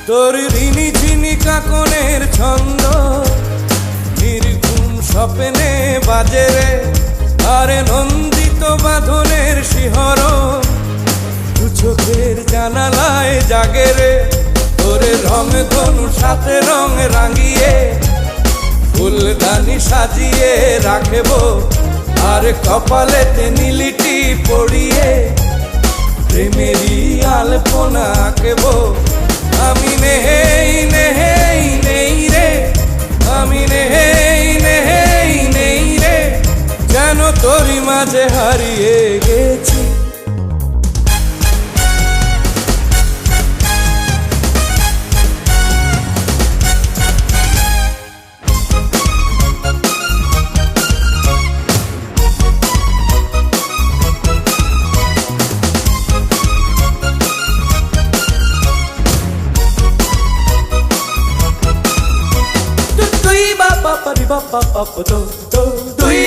তোর ঋণী ঝিনি কাকনের ছন্দ নির্ঘুম স্বপ্নে বাজে রে, আরে নন্দিত বাঁধনের শিহরণ দু চোখের জানালায় জাগে রে। তোরে রং ধনু সাথে রং রাঙিয়ে ফুলদানি সাজিয়ে রাখব, আর কপালেতে নীলিটি পড়িয়ে প্রেমেরই আলপনা আঁকব। আমি নেই নেই নেই রে, আমি নেই নেই নেই রে, যেন তোরই মাঝে হারিয়ে গেছি। Pari ba pa pa pa do do dui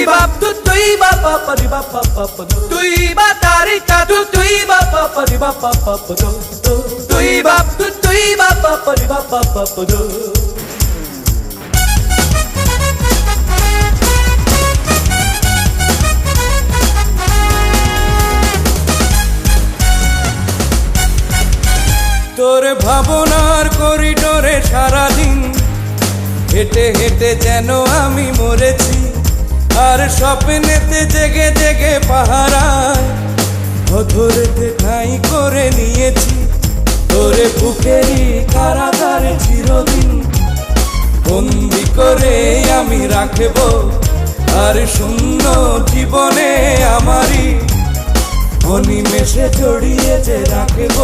ba pa pari ba pa pa do dui ba tari ta do dui ba pa pari ba pa do do dui ba pa pari ba pa do। তোর ভাবনার করিডোরে সারাদিন হেঁটে হেঁটে যেন আমি মরেছি, আর স্বপ্নেতে জেগে জেগে পাহারায় অধরেতে ঠাঁই করে নিয়েছি। তোরে বুকেরই কারাগারে চিরদিন বন্দি করে আমি রাখব, আর শূন্য জীবনে আমারই অনিমেষে জড়িয়ে যে রাখব।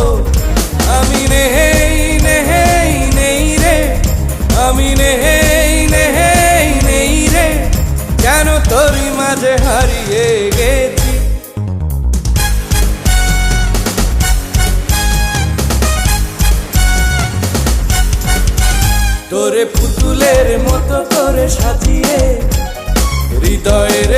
আমি নেই নেই নেই রে, আমি নেই নেই নেই রে, কেন তোরই মাঝে হারিয়ে গেছি। তোরে পুতুলের মতো করে সাজিয়ে হৃদয়ের